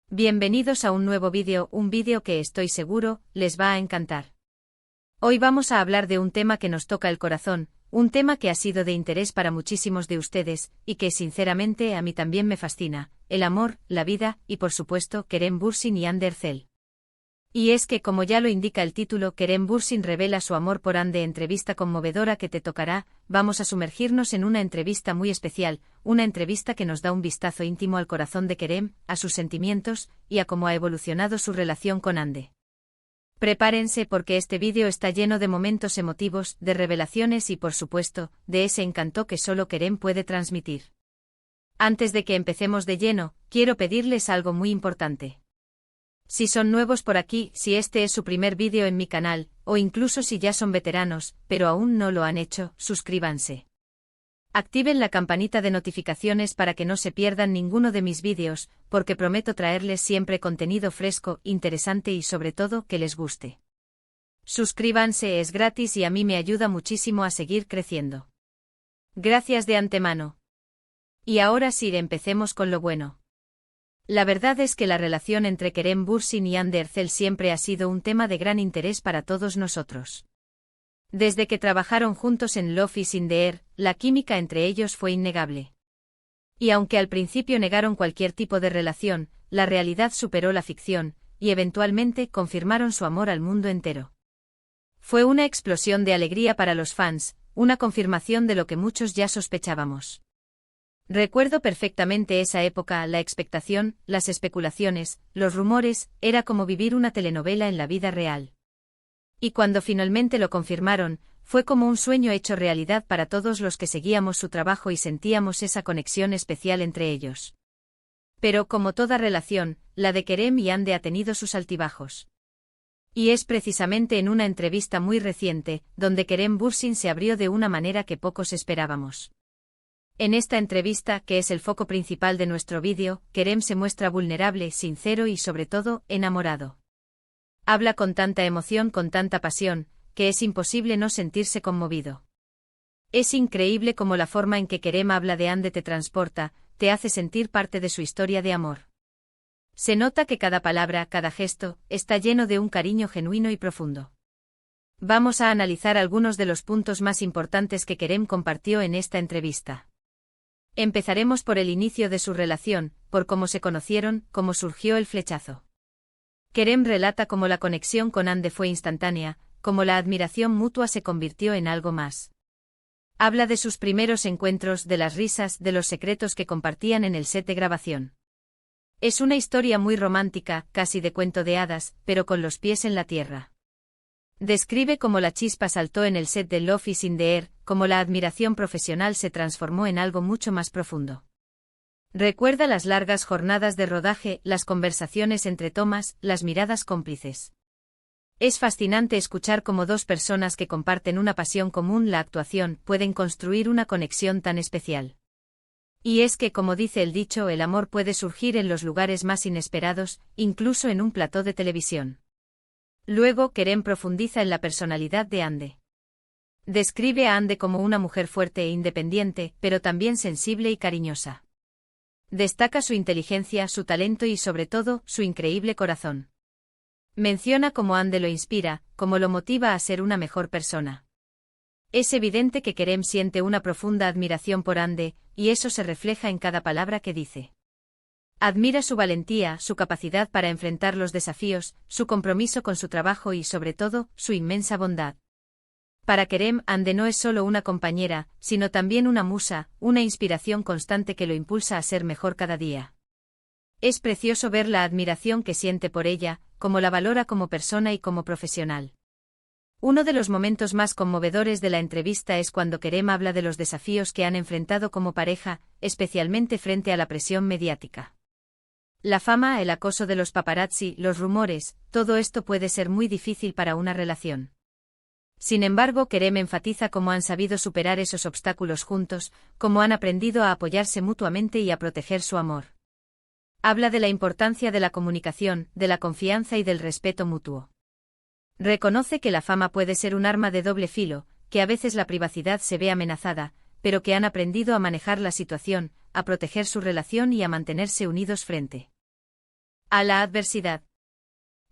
Bienvenidos a un nuevo vídeo, un vídeo que estoy seguro les va a encantar. Hoy vamos a hablar de un tema que nos toca el corazón, un tema que ha sido de interés para muchísimos de ustedes, y que sinceramente a mí también me fascina, el amor, la vida, y por supuesto Kerem Bürsin y Hande Erçel. Y es que como ya lo indica el título, Kerem Bürsin revela su amor por Hande. Entrevista conmovedora que te tocará. Vamos a sumergirnos en una entrevista muy especial, una entrevista que nos da un vistazo íntimo al corazón de Kerem, a sus sentimientos, y a cómo ha evolucionado su relación con Hande. Prepárense porque este vídeo está lleno de momentos emotivos, de revelaciones y por supuesto, de ese encanto que solo Kerem puede transmitir. Antes de que empecemos de lleno, quiero pedirles algo muy importante. Si son nuevos por aquí, si este es su primer vídeo en mi canal, o incluso si ya son veteranos, pero aún no lo han hecho, suscríbanse. Activen la campanita de notificaciones para que no se pierdan ninguno de mis vídeos, porque prometo traerles siempre contenido fresco, interesante y sobre todo que les guste. Suscríbanse, es gratis y a mí me ayuda muchísimo a seguir creciendo. Gracias de antemano. Y ahora sí, empecemos con lo bueno. La verdad es que la relación entre Kerem Bürsin y Hande Erçel siempre ha sido un tema de gran interés para todos nosotros. Desde que trabajaron juntos en Love is in the Air, la química entre ellos fue innegable. Y aunque al principio negaron cualquier tipo de relación, la realidad superó la ficción, y eventualmente confirmaron su amor al mundo entero. Fue una explosión de alegría para los fans, una confirmación de lo que muchos ya sospechábamos. Recuerdo perfectamente esa época, la expectación, las especulaciones, los rumores, era como vivir una telenovela en la vida real. Y cuando finalmente lo confirmaron, fue como un sueño hecho realidad para todos los que seguíamos su trabajo y sentíamos esa conexión especial entre ellos. Pero como toda relación, la de Kerem y Hande ha tenido sus altibajos. Y es precisamente en una entrevista muy reciente, donde Kerem Bürsin se abrió de una manera que pocos esperábamos. En esta entrevista, que es el foco principal de nuestro vídeo, Kerem se muestra vulnerable, sincero y sobre todo, enamorado. Habla con tanta emoción, con tanta pasión, que es imposible no sentirse conmovido. Es increíble cómo la forma en que Kerem habla de Hande te transporta, te hace sentir parte de su historia de amor. Se nota que cada palabra, cada gesto, está lleno de un cariño genuino y profundo. Vamos a analizar algunos de los puntos más importantes que Kerem compartió en esta entrevista. Empezaremos por el inicio de su relación, por cómo se conocieron, cómo surgió el flechazo. Kerem relata cómo la conexión con Hande fue instantánea, cómo la admiración mutua se convirtió en algo más. Habla de sus primeros encuentros, de las risas, de los secretos que compartían en el set de grabación. Es una historia muy romántica, casi de cuento de hadas, pero con los pies en la tierra. Describe cómo la chispa saltó en el set de Love is in the Air, cómo la admiración profesional se transformó en algo mucho más profundo. Recuerda las largas jornadas de rodaje, las conversaciones entre tomas, las miradas cómplices. Es fascinante escuchar cómo dos personas que comparten una pasión común, la actuación, pueden construir una conexión tan especial. Y es que, como dice el dicho, el amor puede surgir en los lugares más inesperados, incluso en un plató de televisión. Luego Kerem profundiza en la personalidad de Hande. Describe a Hande como una mujer fuerte e independiente, pero también sensible y cariñosa. Destaca su inteligencia, su talento y sobre todo, su increíble corazón. Menciona cómo Hande lo inspira, cómo lo motiva a ser una mejor persona. Es evidente que Kerem siente una profunda admiración por Hande, y eso se refleja en cada palabra que dice. Admira su valentía, su capacidad para enfrentar los desafíos, su compromiso con su trabajo y sobre todo, su inmensa bondad. Para Kerem, Hande no es solo una compañera, sino también una musa, una inspiración constante que lo impulsa a ser mejor cada día. Es precioso ver la admiración que siente por ella, cómo la valora como persona y como profesional. Uno de los momentos más conmovedores de la entrevista es cuando Kerem habla de los desafíos que han enfrentado como pareja, especialmente frente a la presión mediática. La fama, el acoso de los paparazzi, los rumores, todo esto puede ser muy difícil para una relación. Sin embargo, Kerem enfatiza cómo han sabido superar esos obstáculos juntos, cómo han aprendido a apoyarse mutuamente y a proteger su amor. Habla de la importancia de la comunicación, de la confianza y del respeto mutuo. Reconoce que la fama puede ser un arma de doble filo, que a veces la privacidad se ve amenazada, pero que han aprendido a manejar la situación, a proteger su relación y a mantenerse unidos frente a la adversidad.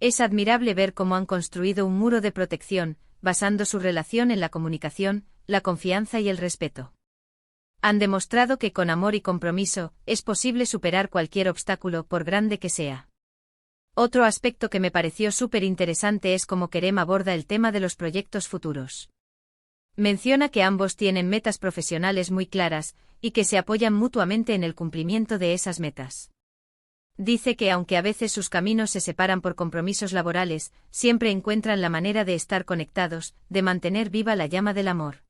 Es admirable ver cómo han construido un muro de protección, basando su relación en la comunicación, la confianza y el respeto. Han demostrado que con amor y compromiso, es posible superar cualquier obstáculo, por grande que sea. Otro aspecto que me pareció súper interesante es cómo Kerem aborda el tema de los proyectos futuros. Menciona que ambos tienen metas profesionales muy claras, y que se apoyan mutuamente en el cumplimiento de esas metas. Dice que aunque a veces sus caminos se separan por compromisos laborales, siempre encuentran la manera de estar conectados, de mantener viva la llama del amor.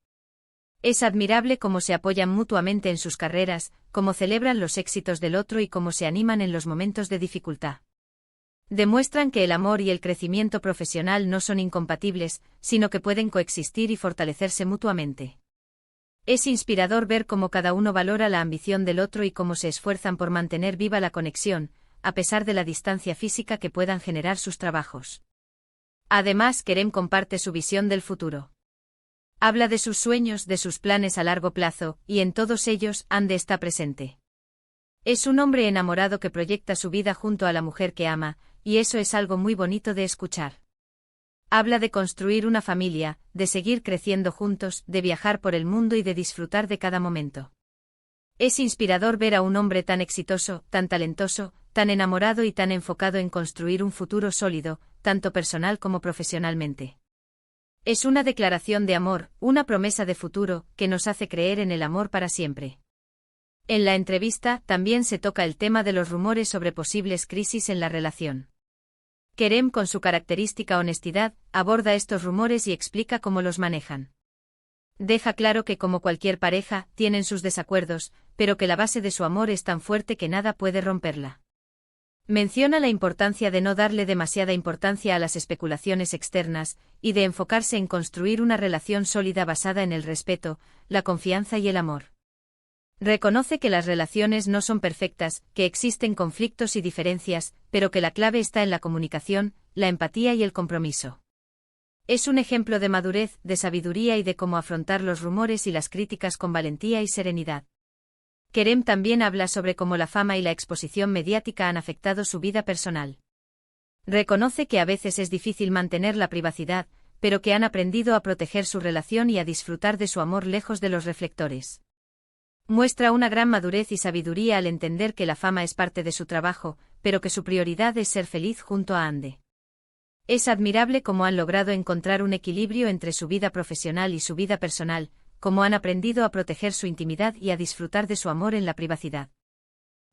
Es admirable cómo se apoyan mutuamente en sus carreras, cómo celebran los éxitos del otro y cómo se animan en los momentos de dificultad. Demuestran que el amor y el crecimiento profesional no son incompatibles, sino que pueden coexistir y fortalecerse mutuamente. Es inspirador ver cómo cada uno valora la ambición del otro y cómo se esfuerzan por mantener viva la conexión, a pesar de la distancia física que puedan generar sus trabajos. Además, Kerem comparte su visión del futuro. Habla de sus sueños, de sus planes a largo plazo, y en todos ellos, Ande está presente. Es un hombre enamorado que proyecta su vida junto a la mujer que ama, y eso es algo muy bonito de escuchar. Habla de construir una familia, de seguir creciendo juntos, de viajar por el mundo y de disfrutar de cada momento. Es inspirador ver a un hombre tan exitoso, tan talentoso, tan enamorado y tan enfocado en construir un futuro sólido, tanto personal como profesionalmente. Es una declaración de amor, una promesa de futuro, que nos hace creer en el amor para siempre. En la entrevista, también se toca el tema de los rumores sobre posibles crisis en la relación. Kerem, con su característica honestidad, aborda estos rumores y explica cómo los manejan. Deja claro que como cualquier pareja, tienen sus desacuerdos, pero que la base de su amor es tan fuerte que nada puede romperla. Menciona la importancia de no darle demasiada importancia a las especulaciones externas, y de enfocarse en construir una relación sólida basada en el respeto, la confianza y el amor. Reconoce que las relaciones no son perfectas, que existen conflictos y diferencias, pero que la clave está en la comunicación, la empatía y el compromiso. Es un ejemplo de madurez, de sabiduría y de cómo afrontar los rumores y las críticas con valentía y serenidad. Kerem también habla sobre cómo la fama y la exposición mediática han afectado su vida personal. Reconoce que a veces es difícil mantener la privacidad, pero que han aprendido a proteger su relación y a disfrutar de su amor lejos de los reflectores. Muestra una gran madurez y sabiduría al entender que la fama es parte de su trabajo, pero que su prioridad es ser feliz junto a Ande. Es admirable cómo han logrado encontrar un equilibrio entre su vida profesional y su vida personal, cómo han aprendido a proteger su intimidad y a disfrutar de su amor en la privacidad.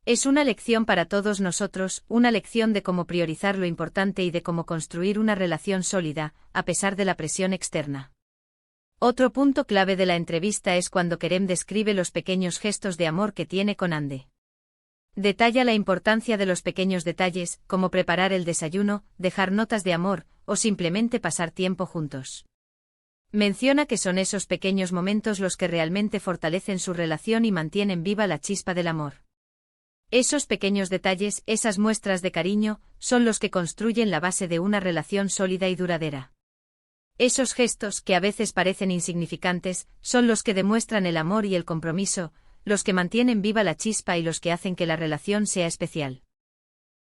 Es una lección para todos nosotros, una lección de cómo priorizar lo importante y de cómo construir una relación sólida, a pesar de la presión externa. Otro punto clave de la entrevista es cuando Kerem describe los pequeños gestos de amor que tiene con Ande. Detalla la importancia de los pequeños detalles, como preparar el desayuno, dejar notas de amor, o simplemente pasar tiempo juntos. Menciona que son esos pequeños momentos los que realmente fortalecen su relación y mantienen viva la chispa del amor. Esos pequeños detalles, esas muestras de cariño, son los que construyen la base de una relación sólida y duradera. Esos gestos, que a veces parecen insignificantes, son los que demuestran el amor y el compromiso, los que mantienen viva la chispa y los que hacen que la relación sea especial.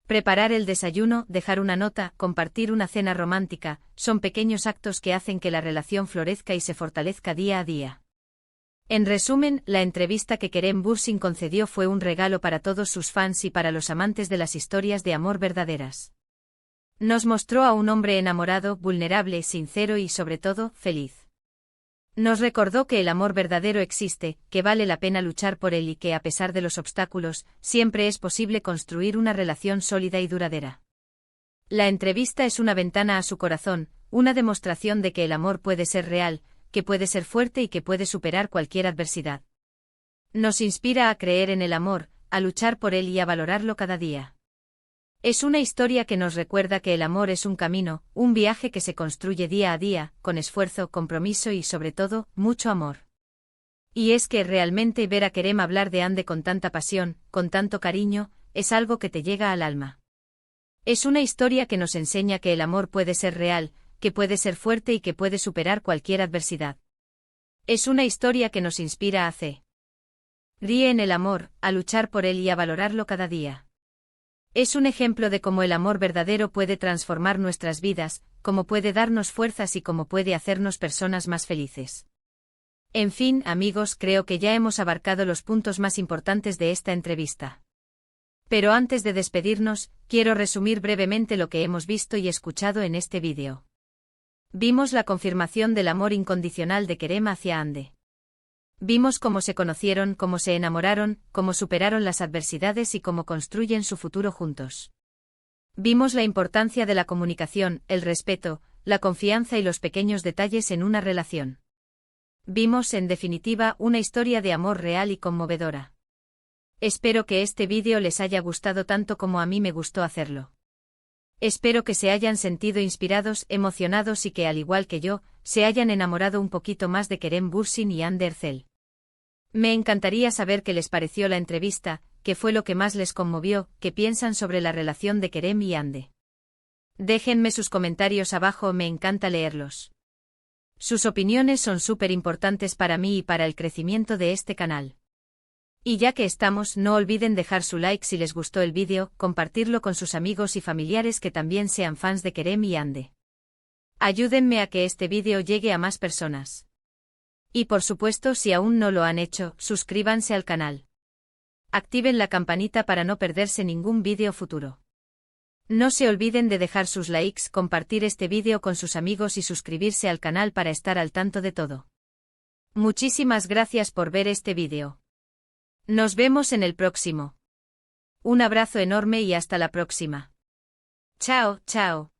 Preparar el desayuno, dejar una nota, compartir una cena romántica, son pequeños actos que hacen que la relación florezca y se fortalezca día a día. En resumen, la entrevista que Kerem Bürsin concedió fue un regalo para todos sus fans y para los amantes de las historias de amor verdaderas. Nos mostró a un hombre enamorado, vulnerable, sincero y, sobre todo, feliz. Nos recordó que el amor verdadero existe, que vale la pena luchar por él y que, a pesar de los obstáculos, siempre es posible construir una relación sólida y duradera. La entrevista es una ventana a su corazón, una demostración de que el amor puede ser real, que puede ser fuerte y que puede superar cualquier adversidad. Nos inspira a creer en el amor, a luchar por él y a valorarlo cada día. Es una historia que nos recuerda que el amor es un camino, un viaje que se construye día a día, con esfuerzo, compromiso y, sobre todo, mucho amor. Y es que realmente ver a Kerem hablar de Ande con tanta pasión, con tanto cariño, es algo que te llega al alma. Es una historia que nos enseña que el amor puede ser real, que puede ser fuerte y que puede superar cualquier adversidad. Es una historia que nos inspira a hacer. Ríe en el amor, a luchar por él y a valorarlo cada día. Es un ejemplo de cómo el amor verdadero puede transformar nuestras vidas, cómo puede darnos fuerzas y cómo puede hacernos personas más felices. En fin, amigos, creo que ya hemos abarcado los puntos más importantes de esta entrevista. Pero antes de despedirnos, quiero resumir brevemente lo que hemos visto y escuchado en este vídeo. Vimos la confirmación del amor incondicional de Kerem hacia Hande. Vimos cómo se conocieron, cómo se enamoraron, cómo superaron las adversidades y cómo construyen su futuro juntos. Vimos la importancia de la comunicación, el respeto, la confianza y los pequeños detalles en una relación. Vimos, en definitiva, una historia de amor real y conmovedora. Espero que este vídeo les haya gustado tanto como a mí me gustó hacerlo. Espero que se hayan sentido inspirados, emocionados y que, al igual que yo, se hayan enamorado un poquito más de Kerem Bürsin y Hande Erçel. Me encantaría saber qué les pareció la entrevista, qué fue lo que más les conmovió, qué piensan sobre la relación de Kerem y Hande. Déjenme sus comentarios abajo, me encanta leerlos. Sus opiniones son súper importantes para mí y para el crecimiento de este canal. Y ya que estamos, no olviden dejar su like si les gustó el vídeo, compartirlo con sus amigos y familiares que también sean fans de Kerem y Hande. Ayúdenme a que este vídeo llegue a más personas. Y por supuesto, si aún no lo han hecho, suscríbanse al canal. Activen la campanita para no perderse ningún vídeo futuro. No se olviden de dejar sus likes, compartir este vídeo con sus amigos y suscribirse al canal para estar al tanto de todo. Muchísimas gracias por ver este vídeo. Nos vemos en el próximo. Un abrazo enorme y hasta la próxima. Chao, chao.